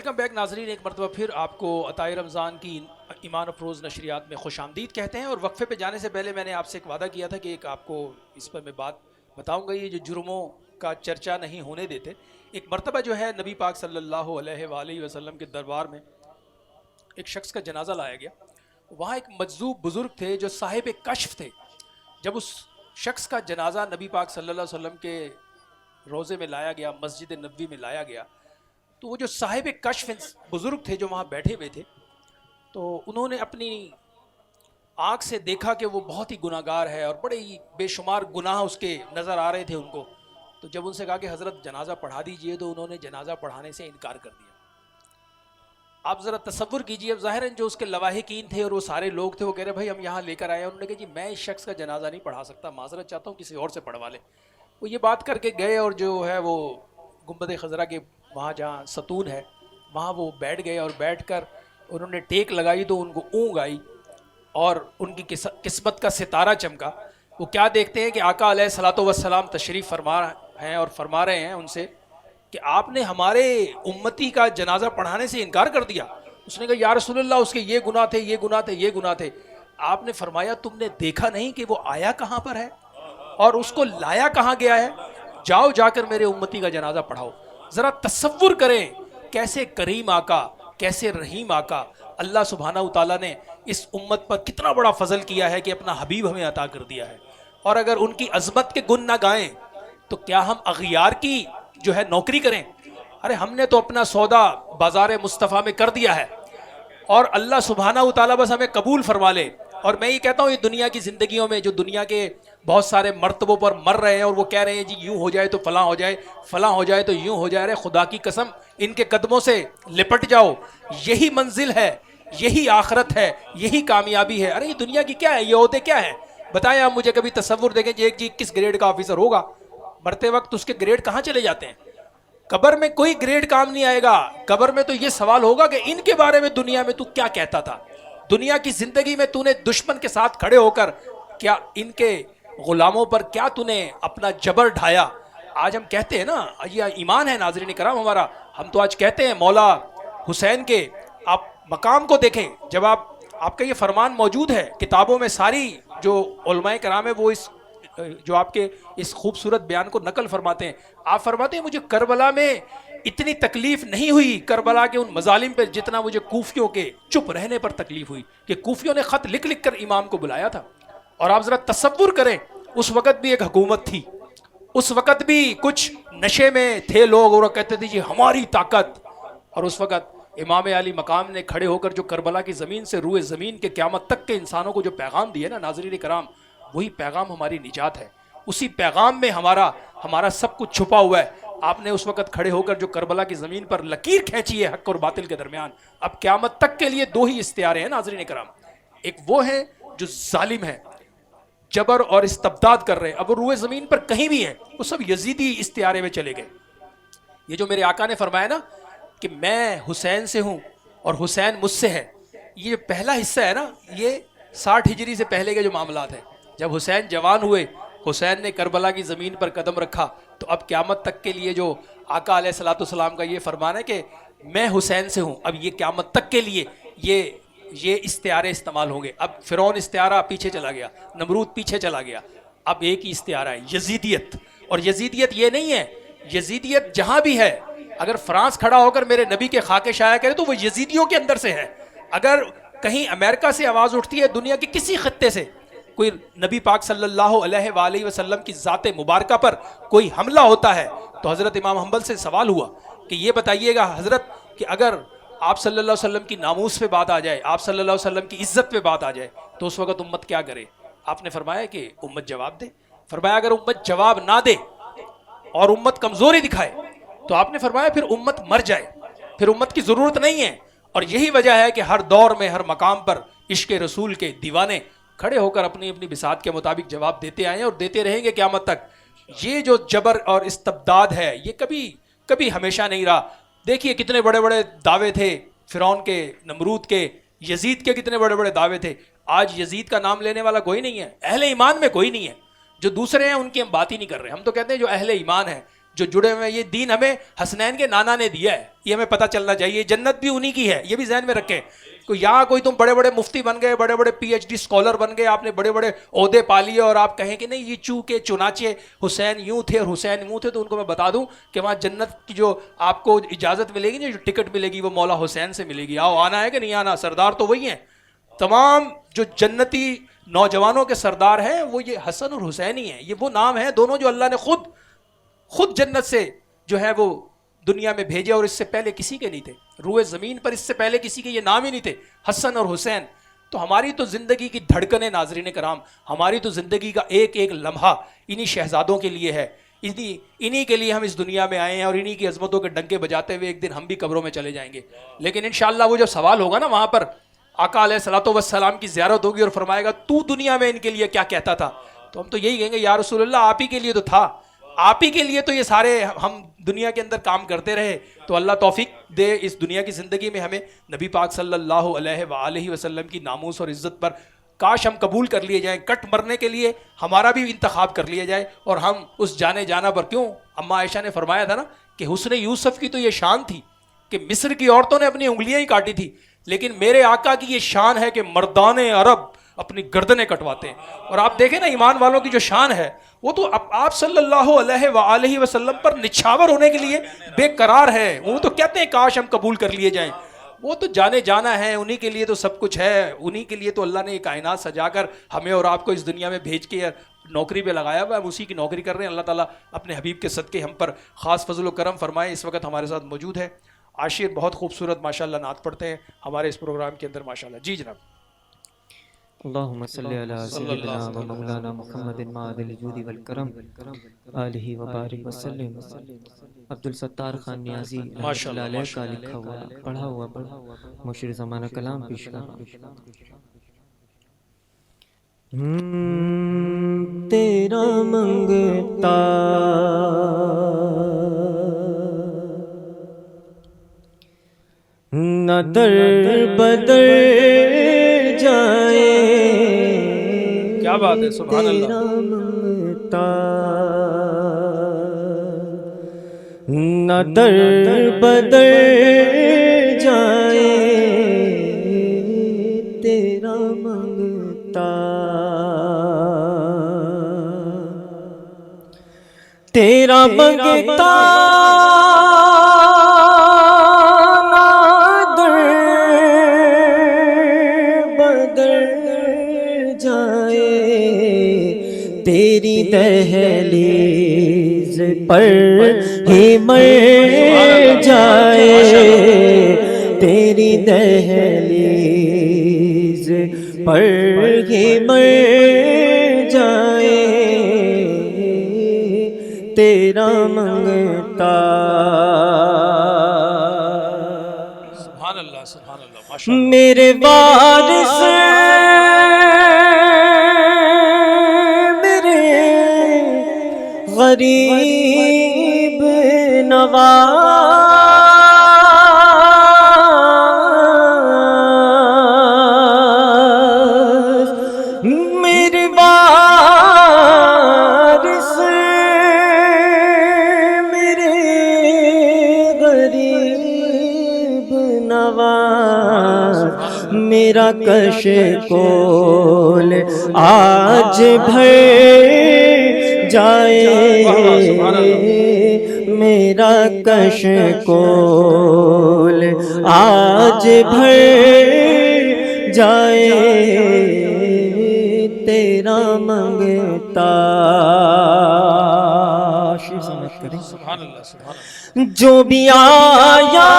Welcome back ناظرین، ایک مرتبہ پھر آپ کو عطائے رمضان کی ایمان افروز نشریات میں خوش آمدید کہتے ہیں. اور وقفے پہ جانے سے پہلے میں نے آپ سے ایک وعدہ کیا تھا کہ ایک آپ کو اس پر میں بات بتاؤں گا. یہ جو جرموں کا چرچا نہیں ہونے دیتے، ایک مرتبہ جو ہے نبی پاک صلی اللہ علیہ وآلہ وسلم کے دربار میں ایک شخص کا جنازہ لایا گیا. وہاں ایک مجذوب بزرگ تھے جو صاحب کشف تھے. جب اس شخص کا جنازہ نبی پاک صلی اللہ علیہ وسلم کے روضے میں لایا گیا، مسجد نبوی میں لایا گیا، تو وہ جو صاحب کشف بزرگ تھے جو وہاں بیٹھے ہوئے تھے، تو انہوں نے اپنی آنکھ سے دیکھا کہ وہ بہت ہی گناہ گار ہے اور بڑے ہی بے شمار گناہ اس کے نظر آ رہے تھے ان کو. تو جب ان سے کہا کہ حضرت جنازہ پڑھا دیجئے، تو انہوں نے جنازہ پڑھانے سے انکار کر دیا. آپ ذرا تصور کیجئے، اب ظاہر ہے جو اس کے لواحقین تھے اور وہ سارے لوگ تھے، وہ کہہ رہے بھائی ہم یہاں لے کر آئے ہیں. انہوں نے کہا جی میں اس شخص کا جنازہ نہیں پڑھا سکتا، معذرت چاہتا ہوں، کسی اور سے پڑھوا لے. وہ یہ بات کر کے گئے اور جو ہے وہ گنبد خضرا کے وہاں جہاں ستون ہے وہاں وہ بیٹھ گئے، اور بیٹھ کر انہوں نے ٹیک لگائی تو ان کو اونگ آئی اور ان کی قسمت کا ستارہ چمکا. وہ کیا دیکھتے ہیں کہ آقا علیہ الصلوۃ والسلام تشریف فرما ہیں اور فرما رہے ہیں ان سے کہ آپ نے ہمارے امتی کا جنازہ پڑھانے سے انکار کر دیا. اس نے کہا یا رسول اللہ اس کے یہ گناہ تھے، یہ گناہ تھے، یہ گناہ تھے. آپ نے فرمایا تم نے دیکھا نہیں کہ وہ آیا کہاں پر ہے اور اس کو لایا کہاں گیا ہے؟ جاؤ جا کر میرے امتی کا جنازہ پڑھاؤ. ذرا تصور کریں کیسے کریم آقا، کیسے رحیم آقا، اللہ سبحانہ وتعالیٰ نے اس امت پر کتنا بڑا فضل کیا ہے کہ اپنا حبیب ہمیں عطا کر دیا ہے. اور اگر ان کی عظمت کے گن نہ گائیں تو کیا ہم اغیار کی جو ہے نوکری کریں؟ ارے ہم نے تو اپنا سودا بازار مصطفیٰ میں کر دیا ہے، اور اللہ سبحانہ وتعالیٰ بس ہمیں قبول فرما لے. اور میں یہ کہتا ہوں یہ دنیا کی زندگیوں میں جو دنیا کے بہت سارے مرتبوں پر مر رہے ہیں اور وہ کہہ رہے ہیں جی یوں ہو جائے تو فلاں ہو جائے، فلاں ہو جائے تو یوں ہو جائے، ارے خدا کی قسم ان کے قدموں سے لپٹ جاؤ. یہی منزل ہے، یہی آخرت ہے، یہی کامیابی ہے. ارے یہ دنیا کی کیا ہے، یہ عہدے کیا ہیں؟ بتائیں آپ مجھے کبھی تصور دیکھیں جی ایک جی کس گریڈ کا آفیسر ہوگا، مرتے وقت اس کے گریڈ کہاں چلے جاتے ہیں؟ قبر میں کوئی گریڈ کام نہیں آئے گا. قبر میں تو یہ سوال ہوگا کہ ان کے بارے میں دنیا میں تو کیا کہتا تھا، دنیا کی زندگی میں تو نے دشمن کے ساتھ کھڑے ہو کر کیا ان کے غلاموں پر کیا تو نے اپنا جبر ڈھایا. آج ہم کہتے ہیں نا، یہ ایمان ہے ناظرین کرام ہمارا، ہم تو آج کہتے ہیں مولا حسین کے آپ مقام کو دیکھیں. جب آپ کا یہ فرمان موجود ہے کتابوں میں، ساری جو علماء کرام ہے وہ اس جو آپ کے اس خوبصورت بیان کو نقل فرماتے ہیں. آپ فرماتے ہیں مجھے کربلا میں اتنی تکلیف نہیں ہوئی کربلا کے ان مظالم پہ جتنا مجھے کوفیوں کے چپ رہنے پر تکلیف ہوئی، کہ کوفیوں نے خط لکھ لکھ کر امام کو بلایا تھا. اور آپ ذرا تصور کریں اس وقت بھی ایک حکومت تھی، اس وقت بھی کچھ نشے میں تھے لوگ اور وہ کہتے تھے جی ہماری طاقت. اور اس وقت امام علی مقام نے کھڑے ہو کر جو کربلا کی زمین سے روئے زمین کے قیامت تک کے انسانوں کو جو پیغام دیے نا ناظرین کرام، وہی پیغام ہماری نجات ہے. اسی پیغام میں ہمارا سب کچھ چھپا ہوا ہے. آپ نے اس وقت کھڑے ہو کر جو کربلا کی زمین پر لکیر کھینچی ہے حق اور باطل کے درمیان. اب قیامت تک کے لیے دو ہی استعارے ہیں ناظرین کرام. ایک وہ ہیں جو ظالم ہیں، جبر اور استبداد کر رہے ہیں، اب وہ روئے زمین پر کہیں بھی ہیں، وہ سب یزیدی استعارے میں چلے گئے. یہ جو میرے آقا نے فرمایا نا کہ میں حسین سے ہوں اور حسین مجھ سے ہے، یہ جو پہلا حصہ ہے نا، یہ 60 ہجری سے پہلے کے جو معاملات ہیں. جب حسین جوان ہوئے، حسین نے کربلا کی زمین پر قدم رکھا، تو اب قیامت تک کے لیے جو آقا علیہ الصلوۃ والسلام کا یہ فرمان ہے کہ میں حسین سے ہوں، اب یہ قیامت تک کے لیے یہ استعارے استعمال ہوں گے. اب فرعون استعارہ پیچھے چلا گیا، نمرود پیچھے چلا گیا، اب ایک ہی استعارہ ہے یزیدیت. اور یزیدیت یہ نہیں ہے، یزیدیت جہاں بھی ہے، اگر فرانس کھڑا ہو کر میرے نبی کے خاکے شائع کرے تو وہ یزیدیوں کے اندر سے ہے. اگر کہیں امریکہ سے آواز اٹھتی ہے، دنیا کے کسی خطے سے کوئی نبی پاک صلی اللہ علیہ وآلہ وسلم کی ذات مبارکہ پر کوئی حملہ ہوتا ہے، تو حضرت امام حنبل سے سوال ہوا کہ یہ بتائیے گا حضرت کہ اگر آپ صلی اللہ علیہ وسلم کی ناموس پہ بات آ جائے، آپ صلی اللہ علیہ وسلم کی عزت پہ بات آ جائے، تو اس وقت امت کیا کرے؟ آپ نے فرمایا کہ امت جواب دے. فرمایا اگر امت جواب نہ دے اور امت کمزوری دکھائے تو آپ نے فرمایا پھر امت مر جائے، پھر امت کی ضرورت نہیں ہے. اور یہی وجہ ہے کہ ہر دور میں ہر مقام پر عشق رسول کے دیوانے کھڑے ہو کر اپنی اپنی بساط کے مطابق جواب دیتے آئے ہیں اور دیتے رہیں گے قیامت تک. یہ جو جبر اور استبداد ہے یہ کبھی ہمیشہ نہیں رہا. دیکھیے کتنے بڑے بڑے دعوے تھے فرعون کے، نمرود کے، یزید کے کتنے بڑے بڑے دعوے تھے. آج یزید کا نام لینے والا کوئی نہیں ہے، اہل ایمان میں کوئی نہیں ہے. جو دوسرے ہیں ان کی ہم بات ہی نہیں کر رہے. ہم تو کہتے ہیں جو اہل ایمان ہے، جو جڑے ہوئے ہیں. یہ دین ہمیں حسنین کے نانا نے دیا ہے, یہ ہمیں پتہ چلنا چاہیے. جنت بھی انہی کی ہے, یہ بھی ذہن میں رکھیں. یہاں کوئی تم بڑے بڑے مفتی بن گئے, بڑے بڑے پی ایچ ڈی اسکالر بن گئے, آپ نے بڑے بڑے عہدے پا لیے, اور آپ کہیں کہ نہیں یہ چونکہ چنانچہ حسین یوں تھے اور حسین یوں تھے, تو ان کو میں بتا دوں کہ وہاں جنت کی جو آپ کو اجازت ملے گی نا, جو ٹکٹ ملے گی, وہ مولا حسین سے ملے گی. آؤ, آنا ہے کہ نہیں آنا؟ سردار تو وہی ہیں. تمام جو جنتی نوجوانوں کے سردار ہیں وہ یہ حسن اور حسین ہی ہیں. یہ وہ نام ہیں دونوں جو اللہ نے خود جنت سے جو ہے وہ دنیا میں بھیجے, اور اس سے پہلے کسی کے نہیں تھے روئے زمین پر, اس سے پہلے کسی کے یہ نام ہی نہیں تھے, حسن اور حسین. تو ہماری تو زندگی کی دھڑکنیں ناظرین کرام, ہماری تو زندگی کا ایک ایک لمحہ انہی شہزادوں کے لیے ہے, انہی کے لیے ہم اس دنیا میں آئے ہیں, اور انہی کی عظمتوں کے ڈنکے بجاتے ہوئے ایک دن ہم بھی قبروں میں چلے جائیں گے. لیکن انشاءاللہ وہ جو سوال ہوگا نا وہاں پر, آقا علیہ الصلوۃ والسلام کی زیارت ہوگی اور فرمائے گا تو دنیا میں ان کے لیے کیا کہتا تھا, تو ہم تو یہی کہیں گے یا رسول اللہ آپ ہی کے لیے تو تھا, آپ ہی کے لیے تو یہ سارے ہم دنیا کے اندر کام کرتے رہے. تو اللہ توفیق دے اس دنیا کی زندگی میں ہمیں نبی پاک صلی اللہ علیہ وآلہ وسلم کی ناموس اور عزت پر کاش ہم قبول کر لیے جائیں, کٹ مرنے کے لیے ہمارا بھی انتخاب کر لیا جائے, اور ہم اس جانے جانا پر. کیوں اماں عائشہ نے فرمایا تھا نا کہ حسن یوسف کی تو یہ شان تھی کہ مصر کی عورتوں نے اپنی انگلیاں ہی کاٹی تھی, لیکن میرے آقا کی یہ شان ہے کہ مردان عرب اپنی گردنیں کٹواتے ہیں. اور آپ دیکھیں نا ایمان والوں کی جو شان ہے وہ تو آپ صلی اللہ علیہ وآلہ وسلم پر نچھاور ہونے کے لیے بے قرار ہے. وہ تو کہتے ہیں کاش ہم قبول کر لیے جائیں, وہ تو جانے جانا ہے, انہی کے لیے تو سب کچھ ہے, انہی کے لیے تو اللہ نے یہ کائنات سجا کر ہمیں اور آپ کو اس دنیا میں بھیج کے نوکری پہ لگایا ہوا ہے, ہم اسی کی نوکری کر رہے ہیں. اللہ تعالیٰ اپنے حبیب کے صدقے ہم پر خاص فضل و کرم فرمائے. اس وقت ہمارے ساتھ موجود ہے عاشر, بہت خوبصورت ماشاءاللہ نعت پڑھتے ہیں ہمارے اس پروگرام کے اندر ماشاءاللہ. جی جناب. اللہم صلی علی سیدنا و مولانا محمد ماعد الجود والکرم آلہ وبارک وسلم. عبدالستار خان نیازی رحمۃ اللہ علیہ کا لکھا ہوا پڑھا ہوا مشیر زمانہ کلام پیش کرنا. تیرا منگتا نہ در بدر جائے, کیا بات ہے, سبحان اللہ. تیرا منگتا نہ در بدر جائے, تیرا منگتا تیرا منگتا تیری دہلیز پر ہی مر جائے, تیری دہلیز پر ہی مر جائے, تیرا منگتا. سبحان اللہ, سبحان اللہ, ماشاءاللہ. میرے وارث غریب نواز, میرے وارث میرے غریب نواز, میرا کش کول آج بھر جائے, میرا کش کول آج بھر جائے, تیرا منگتا. سبحان اللہ, سبحان اللہ. جو بھی آیا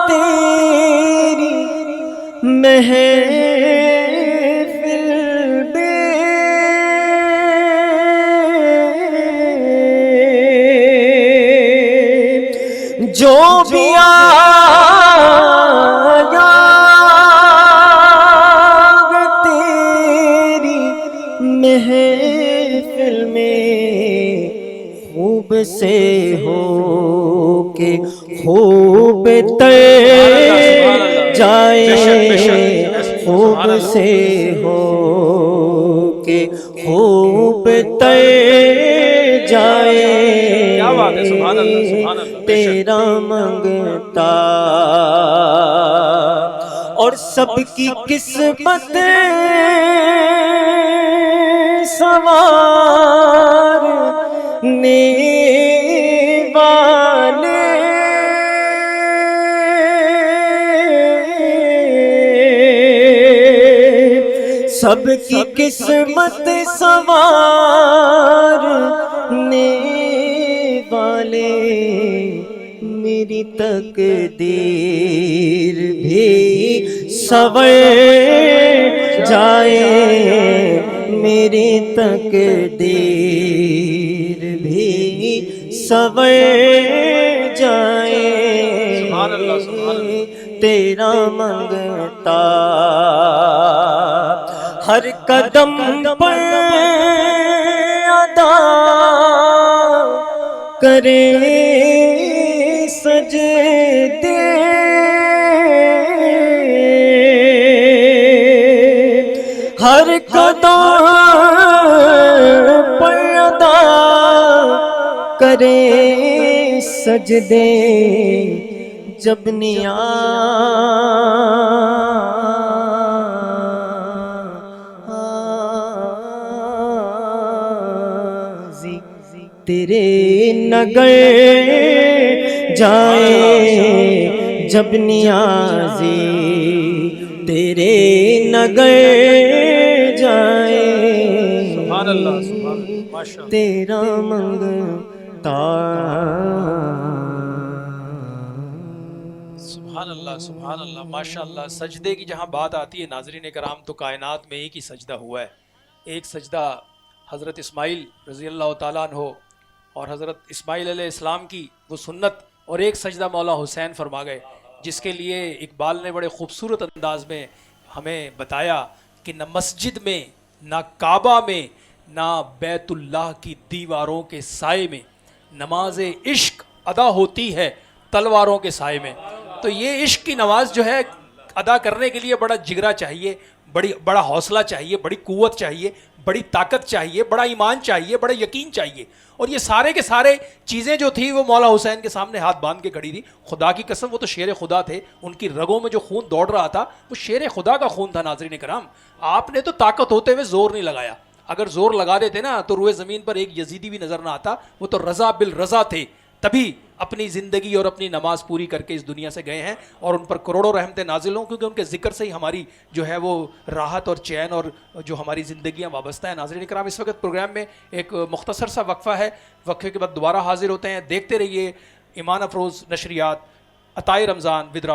تیری محفل میں, جو بھی آیا تیری محفل میں, خوب سے ہو کے خوب تر جائے, خوب سے ہو کے خوب تر جائے, بات ہے، سبحان اللہ سبحان اللہ، بے شک۔ تیرا منگتا اور سب کی قسمت سنوارنے والے سب کی قسمت سنوارنے والے میری تقدیر بھی سنور جائے میری تقدیر بھی سنور جائے سبحان اللہ سبحان اللہ۔ تیرا منگتا ہر قدم پر ادا کرے سجدے ہر قدم پر ادا کرے سجدے جب نیازی تیرے نگر جائے جب نیازی تیرے نگر جائے سبحان اللہ سبحان اللہ، ماشاء اللہ۔ تیرا منگتا سبحان اللہ سبحان اللہ، ماشاء اللہ۔ سجدے کی جہاں بات آتی ہے ناظرین کرام، تو کائنات میں ایک ہی سجدہ ہوا ہے۔ ایک سجدہ حضرت اسماعیل رضی اللہ تعالیٰ عنہ اور حضرت اسماعیل علیہ السلام کی وہ سنت، اور ایک سجدہ مولا حسین فرما گئے، جس کے لیے اقبال نے بڑے خوبصورت انداز میں ہمیں بتایا کہ نہ مسجد میں، نہ کعبہ میں، نہ بیت اللہ کی دیواروں کے سائے میں نماز عشق ادا ہوتی ہے تلواروں کے سائے میں۔ تو یہ عشق کی نماز جو ہے ادا کرنے کے لیے بڑا جگرا چاہیے، بڑا حوصلہ چاہیے، بڑی قوت چاہیے، بڑی طاقت چاہیے، بڑا ایمان چاہیے، بڑا یقین چاہیے۔ اور یہ سارے کے سارے چیزیں جو تھی وہ مولا حسین کے سامنے ہاتھ باندھ کے کھڑی تھی۔ خدا کی قسم وہ تو شیر خدا تھے، ان کی رگوں میں جو خون دوڑ رہا تھا وہ شیر خدا کا خون تھا۔ ناظرین کرام، آپ نے تو طاقت ہوتے ہوئے زور نہیں لگایا، اگر زور لگا دیتے نا تو روئے زمین پر ایک یزیدی بھی نظر نہ آتا۔ وہ تو رضا بالرضا تھے، تبھی اپنی زندگی اور اپنی نماز پوری کر کے اس دنیا سے گئے ہیں، اور ان پر کروڑوں رحمتیں نازل ہوں، کیونکہ ان کے ذکر سے ہی ہماری جو ہے وہ راحت اور چین اور جو ہماری زندگیاں وابستہ ہیں۔ ناظرین کرام، اس وقت پروگرام میں ایک مختصر سا وقفہ ہے، وقفے کے بعد دوبارہ حاضر ہوتے ہیں۔ دیکھتے رہیے ایمان افروز نشریات، عطائے رمضان ود